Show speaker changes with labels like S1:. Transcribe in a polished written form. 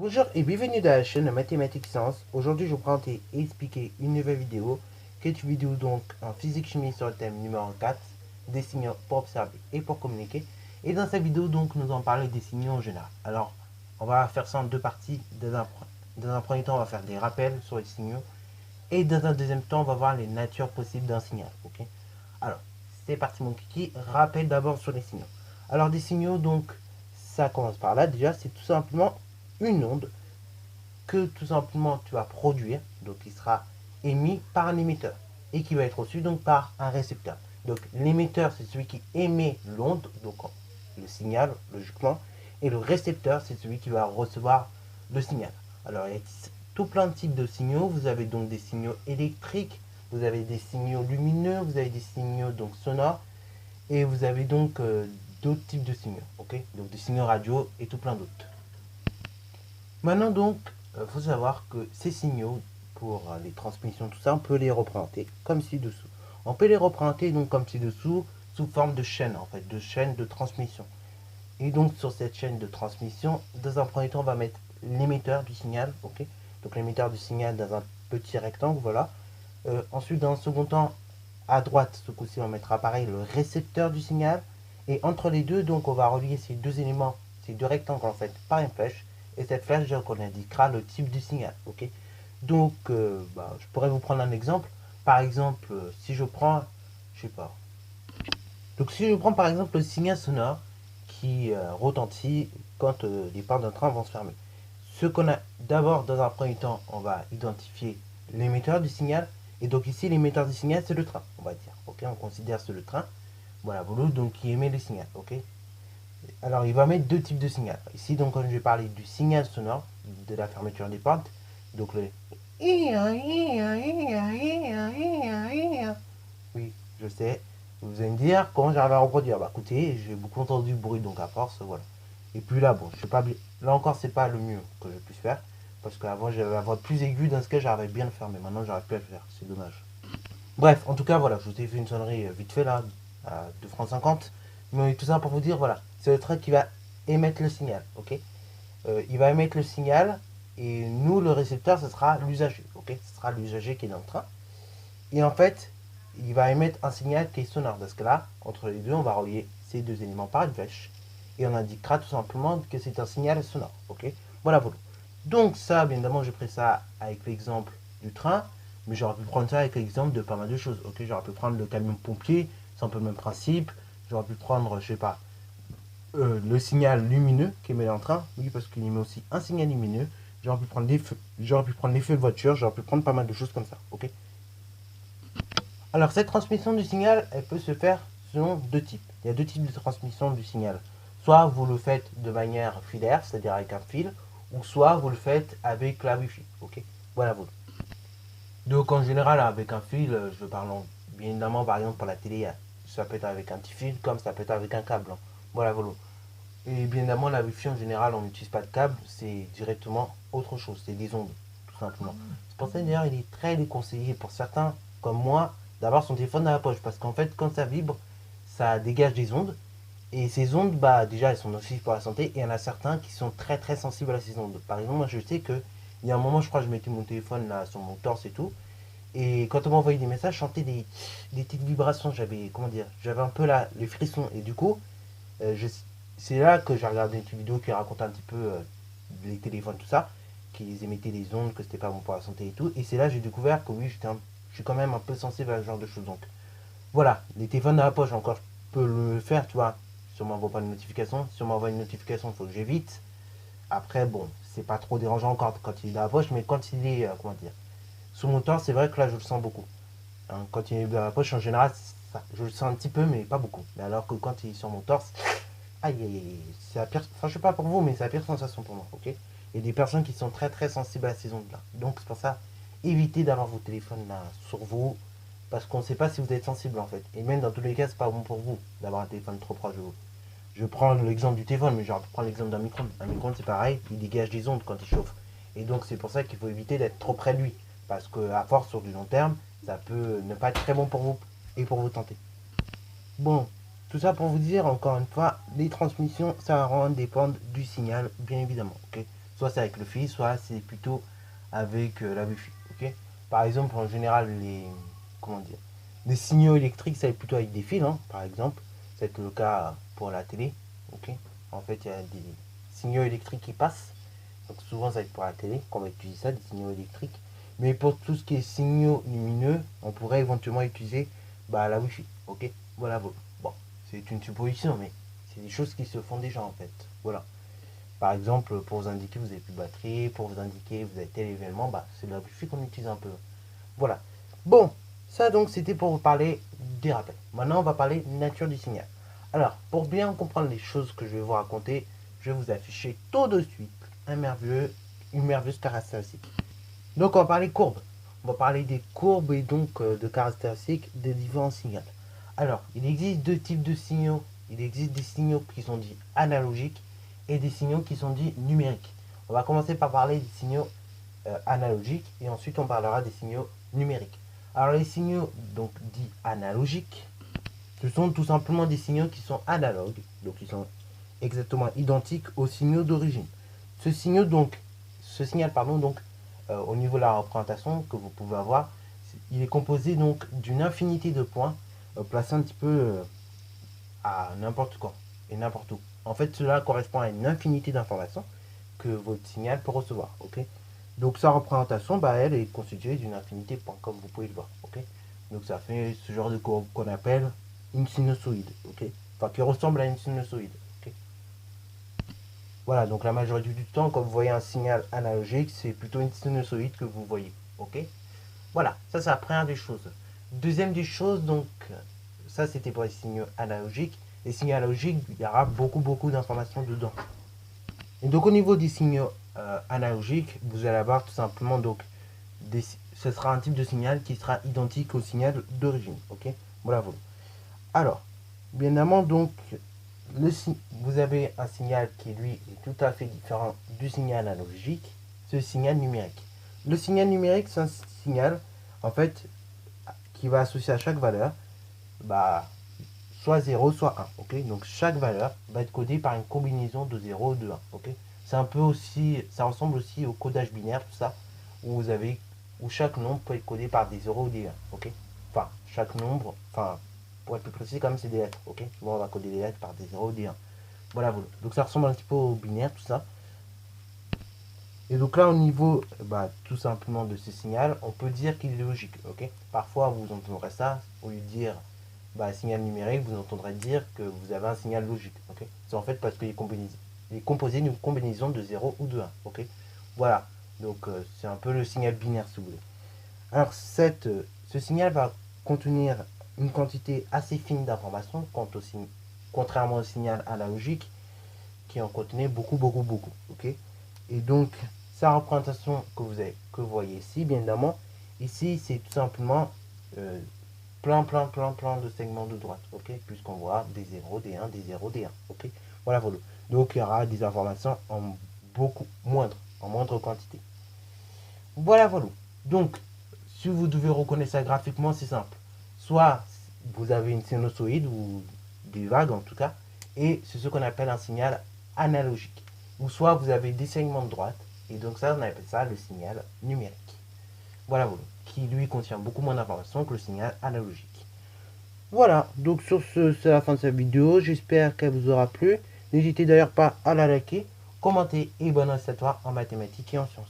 S1: Bonjour et bienvenue dans la chaîne Mathématiques Sciences. Aujourd'hui, je vous présente et expliquer une nouvelle vidéo, qui est une vidéo donc en physique-chimie sur le thème numéro 4, des signaux pour observer et pour communiquer. Et dans cette vidéo, donc, nous allons parler des signaux en général. Alors, on va faire ça en deux parties. Dans un premier temps, on va faire des rappels sur les signaux. Et dans un deuxième temps, on va voir les natures possibles d'un signal. Ok. Alors, c'est parti mon kiki. Rappel d'abord sur les signaux. Alors, des signaux, donc, ça commence par là. Déjà, c'est tout simplement une onde que tout simplement tu vas produire, donc qui sera émis par un émetteur et qui va être reçu donc par un récepteur. Donc l'émetteur c'est celui qui émet l'onde, donc le signal logiquement, et le récepteur c'est celui qui va recevoir le signal. Alors il y a tout plein de types de signaux. Vous avez donc des signaux électriques, vous avez des signaux lumineux, vous avez des signaux donc sonores, et vous avez donc d'autres types de signaux, ok, donc des signaux radio et tout plein d'autres. Maintenant donc, il faut savoir que ces signaux, pour les transmissions, tout ça, on peut les représenter comme ci-dessous. On peut les représenter donc comme ci-dessous, sous forme de chaîne, en fait, de chaîne de transmission. Et donc sur cette chaîne de transmission, dans un premier temps, on va mettre l'émetteur du signal, ok. Donc l'émetteur du signal dans un petit rectangle, voilà. Ensuite, dans un second temps, à droite, ce coup-ci, on mettra pareil le récepteur du signal. Et entre les deux, donc, on va relier ces deux éléments, ces deux rectangles en fait, par une flèche. Et cette flèche, donc, on indiquera le type du signal, ok. Donc, je pourrais vous prendre un exemple. Par exemple, si je prends, je sais pas. Donc, si je prends par exemple le signal sonore qui retentit quand les portes d'un train vont se fermer. Ce qu'on a d'abord, dans un premier temps, on va identifier l'émetteur du signal. Et donc ici, l'émetteur du signal, c'est le train, on va dire. Ok, on considère c'est le train. Voilà, donc qui émet le signal. Ok. Alors, il va mettre deux types de signal. Ici, donc, quand je vais parler du signal sonore, de la fermeture des portes, donc le... Oui, je sais. Vous allez me dire comment j'arrive à reproduire. Bah écoutez, j'ai beaucoup entendu le bruit, donc à force, voilà. Et puis là, bon, je sais pas, là encore, c'est pas le mieux que je puisse faire. Parce qu'avant, j'avais la voix plus aiguë, dans ce cas, j'arrivais bien à le faire, mais maintenant, j'arrive plus à le faire. C'est dommage. Bref, en tout cas, voilà, je vous ai fait une sonnerie vite fait là, à 2 francs 50. Mais tout ça pour vous dire, voilà, c'est le train qui va émettre le signal, ok. Il va émettre le signal, et nous, le récepteur, ce sera l'usager, ok. Ce sera l'usager qui est dans le train. Et en fait, il va émettre un signal qui est sonore. Dans ce cas-là, entre les deux, on va relier ces deux éléments par une flèche. Et on indiquera tout simplement que c'est un signal sonore, ok. Voilà, voilà. Donc ça, bien évidemment, j'ai pris ça avec l'exemple du train. Mais j'aurais pu prendre ça avec l'exemple de pas mal de choses. Ok, j'aurais pu prendre le camion pompier, c'est un peu le même principe. J'aurais pu prendre, je sais pas, le signal lumineux qui émet dans le train. Oui, parce qu'il émet aussi un signal lumineux. J'aurais pu prendre les feux. J'aurais pu prendre les feux de voiture. J'aurais pu prendre pas mal de choses comme ça. Ok. Alors cette transmission du signal, elle peut se faire selon deux types. Il y a deux types de transmission du signal. Soit vous le faites de manière filaire, c'est-à-dire avec un fil, ou soit vous le faites avec la Wi-Fi. Ok. Voilà vous. Donc en général avec un fil, je parle bien évidemment par exemple pour la télé, ça peut être avec un petit fil comme ça peut être avec un câble. Voilà voilà. Et bien évidemment la Wi-Fi en général on n'utilise pas de câble, c'est directement autre chose, c'est des ondes tout simplement. C'est pour ça d'ailleurs il est très déconseillé pour certains comme moi d'avoir son téléphone dans la poche parce qu'en fait quand ça vibre, ça dégage des ondes et ces ondes bah déjà elles sont nocives pour la santé et il y en a certains qui sont très très sensibles à ces ondes. Par exemple moi je sais que il y a un moment je crois que je mettais mon téléphone là sur mon torse et tout et quand on m'envoyait des messages, je sentais des petites vibrations. J'avais, comment dire, j'avais un peu là, les frissons. Et du coup, c'est là que j'ai regardé une petite vidéo qui racontait un petit peu les téléphones, tout ça, qu'ils émettaient des ondes, que c'était pas bon pour la santé et tout. Et c'est là que j'ai découvert que oui, je suis quand même un peu sensible à ce genre de choses. Donc voilà, les téléphones dans la poche, encore, je peux le faire, tu vois. Si on m'envoie pas de notification, si on m'envoie une notification, il faut que j'évite. Après, bon, c'est pas trop dérangeant quand il est dans la poche, mais quand il est, comment dire, sous mon torse, c'est vrai que là, je le sens beaucoup. Hein, quand il est dans la poche, en général, ça, je le sens un petit peu, mais pas beaucoup. Mais alors que quand il est sur mon torse, aïe, aïe, aïe, c'est la pire. Enfin, je sais pas pour vous, mais c'est la pire sensation pour moi, ok. Il y a des personnes qui sont très très sensibles à ces ondes-là. Donc c'est pour ça, évitez d'avoir vos téléphones là sur vous, parce qu'on ne sait pas si vous êtes sensible en fait. Et même dans tous les cas, c'est pas bon pour vous d'avoir un téléphone trop proche de vous. Je prends l'exemple du téléphone, mais je prends l'exemple d'un micro-ondes. Un micro-ondes, c'est pareil, il dégage des ondes quand il chauffe. Et donc c'est pour ça qu'il faut éviter d'être trop près de lui. Parce que à force, sur du long terme, ça peut ne pas être très bon pour vous et pour vous tenter. Bon, tout ça pour vous dire, encore une fois, les transmissions, ça va dépendre du signal, bien évidemment. Ok. Soit c'est avec le fil, soit c'est plutôt avec la Wi-Fi. Ok. Par exemple, en général, comment dire, les signaux électriques, ça va être plutôt avec des fils, hein, par exemple. Ça va être le cas pour la télé. Ok. En fait, il y a des signaux électriques qui passent. Donc souvent, ça va être pour la télé qu'on va utiliser ça, des signaux électriques. Mais pour tout ce qui est signaux lumineux, on pourrait éventuellement utiliser la Wi-Fi. Ok. Voilà. Bon, c'est une supposition, mais c'est des choses qui se font déjà en fait. Voilà. Par exemple, pour vous indiquer que vous n'avez plus de batterie, pour vous indiquer que vous avez tel événement, c'est de la Wi-Fi qu'on utilise un peu. Voilà. Bon, ça donc c'était pour vous parler des rappels. Maintenant, on va parler nature du signal. Alors, pour bien comprendre les choses que je vais vous raconter, je vais vous afficher tout de suite une merveilleuse caractéristique. Donc, on va parler courbes. On va parler des courbes et donc de caractéristiques des différents signaux. Alors, il existe deux types de signaux. Il existe des signaux qui sont dits analogiques et des signaux qui sont dits numériques. On va commencer par parler des signaux analogiques et ensuite on parlera des signaux numériques. Alors, les signaux donc dits analogiques, ce sont tout simplement des signaux qui sont analogues, donc qui sont exactement identiques aux signaux d'origine. Ce signal, au niveau de la représentation que vous pouvez avoir, il est composé donc d'une infinité de points placés un petit peu à n'importe quand et n'importe où. En fait, cela correspond à une infinité d'informations que votre signal peut recevoir. Ok. Donc sa représentation, elle est constituée d'une infinité de points, comme vous pouvez le voir. Ok. Donc ça fait ce genre de courbe qu'on appelle une sinusoïde. Ok. Enfin, qui ressemble à une sinusoïde. Ok. Voilà, donc la majorité du temps, quand vous voyez un signal analogique, c'est plutôt une sinusoïde que vous voyez. Ok. Voilà, ça c'est la première des choses. Deuxième des choses, donc, ça c'était pour les signaux analogiques. Les signaux analogiques, il y aura beaucoup d'informations dedans. Et donc au niveau des signaux analogiques, vous allez avoir tout simplement donc ce sera un type de signal qui sera identique au signal d'origine. Ok. Voilà. Alors, bien évidemment, donc vous avez un signal qui lui est tout à fait différent du signal analogique, c'est le signal numérique. Le signal numérique, c'est un signal en fait qui va associer à chaque valeur soit 0 soit 1. Ok. Donc chaque valeur va être codée par une combinaison de 0 ou de 1. Ok. C'est un peu aussi, ça ressemble aussi au codage binaire, tout ça, où chaque nombre peut être codé par des 0 ou des 1. Ok. Enfin, chaque nombre, pour être plus précis, quand même, c'est des lettres. Ok. Souvent, on va coder les lettres par des 0 ou des 1. Voilà. Donc ça ressemble un petit peu au binaire, tout ça. Et donc là, au niveau tout simplement de ce signal, on peut dire qu'il est logique. Ok. Parfois, vous entendrez ça, au lieu de dire signal numérique, vous entendrez dire que vous avez un signal logique. Ok. C'est en fait parce qu'il est composé d'une combinaison de 0 ou de 1. Ok. Voilà. Donc c'est un peu le signal binaire si vous voulez. Alors ce signal va contenir une quantité assez fine d'informations contrairement au signal analogique qui en contenait beaucoup. Ok. Et donc sa représentation que vous voyez ici, bien évidemment, ici c'est tout simplement plein de segments de droite, ok, puisqu'on voit des 0, des 1, des 0, des 1, ok. Voilà. Donc il y aura des informations en moindre quantité. Voilà. Donc si vous devez reconnaître ça graphiquement, c'est simple. Soit vous avez une sinusoïde ou des vagues en tout cas, et c'est ce qu'on appelle un signal analogique. Ou soit vous avez des segments de droite, et donc ça on appelle ça le signal numérique. Voilà. Qui lui contient beaucoup moins d'informations que le signal analogique. Voilà, donc sur ce, c'est la fin de cette vidéo. J'espère qu'elle vous aura plu. N'hésitez d'ailleurs pas à la liker, commenter et bonne année à toi en mathématiques et en sciences.